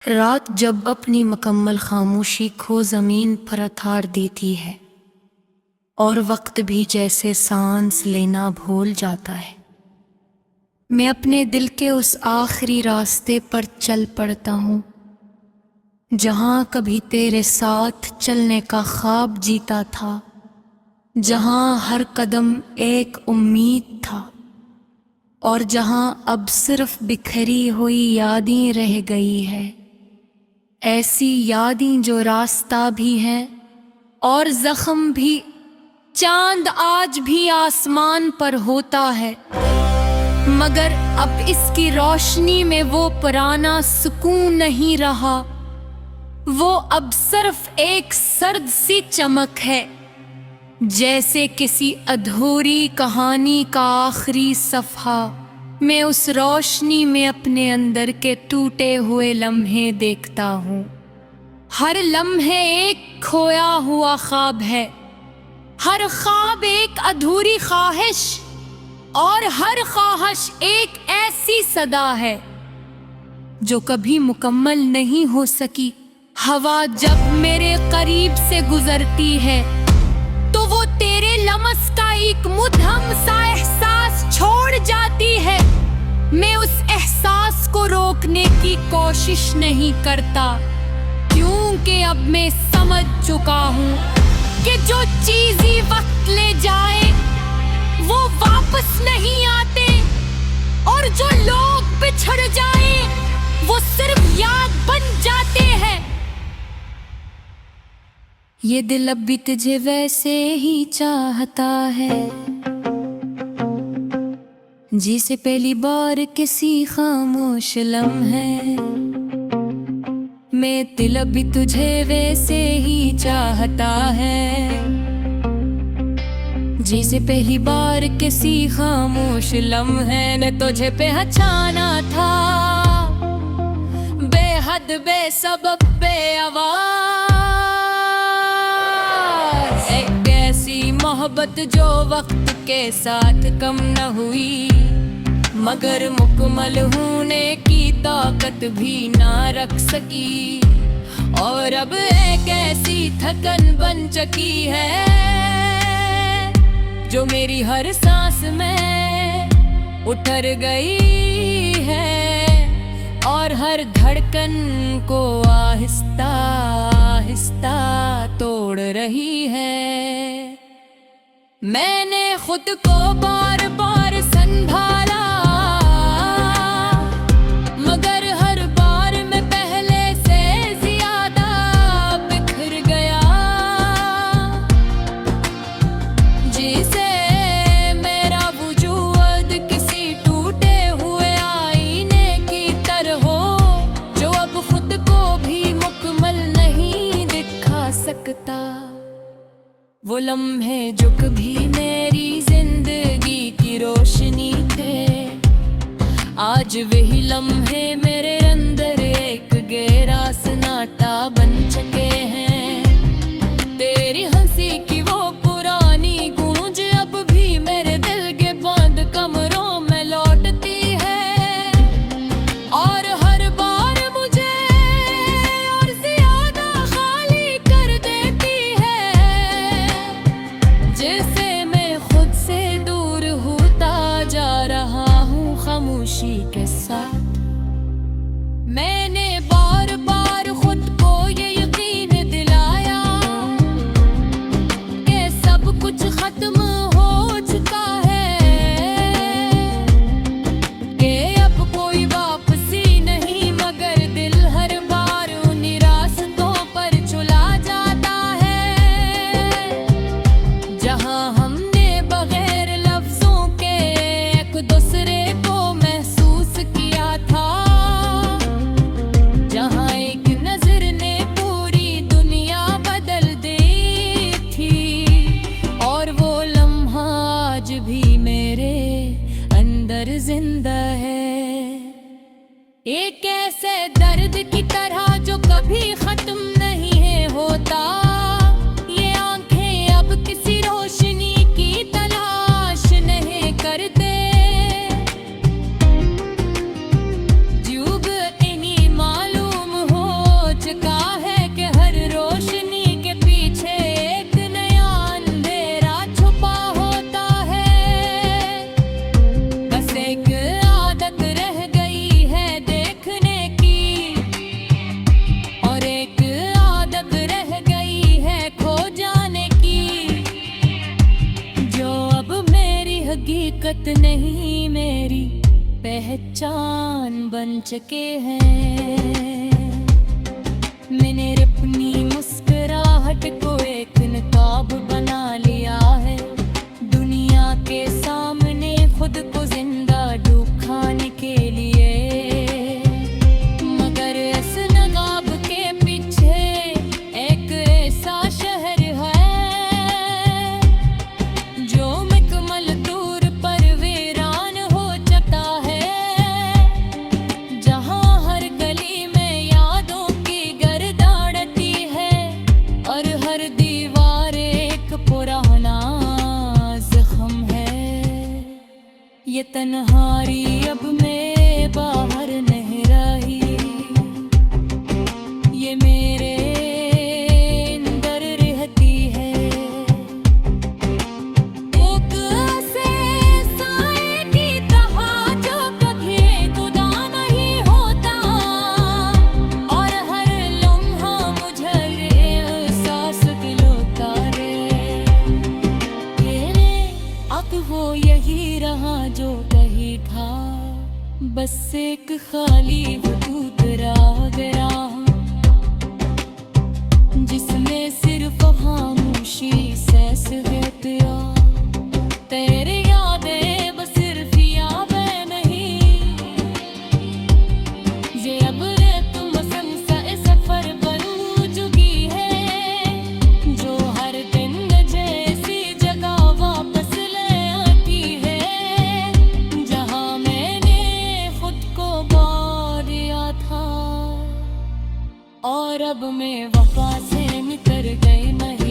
रात जब अपनी मुकम्मल खामोशी खो ज़मीन पर अथार देती है और वक्त भी जैसे सांस लेना भूल जाता है, मैं अपने दिल के उस आखिरी रास्ते पर चल पड़ता हूँ जहाँ कभी तेरे साथ चलने का ख्वाब जीता था, जहाँ हर कदम एक उम्मीद था और जहाँ अब सिर्फ बिखरी हुई यादें रह गई है। ऐसी यादें जो रास्ता भी हैं और जख्म भी। चांद आज भी आसमान पर होता है, मगर अब इसकी रोशनी में वो पुराना सुकून नहीं रहा। वो अब सिर्फ एक सर्द सी चमक है, जैसे किसी अधूरी कहानी का आखिरी सफ़ा। मैं उस रोशनी में अपने अंदर के टूटे हुए लम्हे देखता हूँ। हर लम्हे एक खोया हुआ ख्वाब है, हर ख्वाब एक अधूरी ख्वाहिश और हर ख्वाहिश एक ऐसी सदा है जो कभी मुकम्मल नहीं हो सकी। हवा जब मेरे करीब से गुजरती है तो वो तेरे लमस का एक मुद्दम सा एहसास छोड़ जाती है। मैं उस एहसास को रोकने की कोशिश नहीं करता, क्योंकि अब मैं समझ चुका हूँ कि जो चीज़ें वक्त ले जाए वो वापस नहीं आते, और जो लोग बिछड़ जाए वो सिर्फ याद बन जाते हैं। ये दिल अब भी तुझे वैसे ही चाहता है जिसे पहली बार किसी खामोश लम्हे में। दिल अब भी तुझे वैसे ही चाहता है जिसे पहली बार किसी खामोश लम्हे ने तुझे पहचाना था, बेहद बेसबब बेआवाज़। मोहब्बत जो वक्त के साथ कम न हुई, मगर मुकम्मल होने की ताकत भी ना रख सकी। और अब एक ऐसी थकन बन चुकी है जो मेरी हर सांस में उतर गई है और हर धड़कन को आहिस्ता आहिस्ता तोड़ रही है। मैंने खुद को बार बार संभाला, मगर हर बार मैं पहले से ज्यादा बिखर गया। जिसे मेरा वजूद किसी टूटे हुए आईने की तरह हो, जो अब खुद को भी मुकम्मल नहीं दिखा सकता। वो लम्हे जो कभी मेरी जिंदगी की रोशनी थे, आज वही लम्हे मेरे अंदर एक गहरा सन्नाटा बन चुके हैं। तेरी हंसी की वो पुरानी गूंज अब भी मेरे दिल के बंद कमरों में लौटती है, और हर बार मुझे और ज्यादा खाली कर देती है। जैसे मैं खुद से दूर होता जा रहा हूँ खामोशी के साथ। चुके हैं। मैंने अपनी मुस्कुराहट को एक नकाब बना लिया है। दुनिया के सामने खुद को जिंदा दिखाने के लिए, मगर इस नकाब के पीछे एक ऐसा शहर है जो मुकम्मल दूर पर वीरान हो चुका है, जहां हर गली में यादों की गर्द उड़ती है और हर दीवार एक पुराना जख्म है। ये तन्हाई अब मैं बाहर नहीं रही, ये मेरे अंदर रहती है। एक ऐसे साए की तरह जो कभी जुदा नहीं होता और हर लम्हा मुझे एहसास दिलाता रे। अब वो यही रहा जो कहीं था, बस एक खाली वजूद रह गया जिसमें सिर्फ खामोशी सांस रहती है। तेरी यादें बस सिर्फ यादें नहीं, ये अब तुम संसा सफर बन चुकी है जो हर दिन जैसी जगह वापस ले आती है, जहां मैंने खुद को बार दिया था और अब मैं वफा से निकर गई नहीं।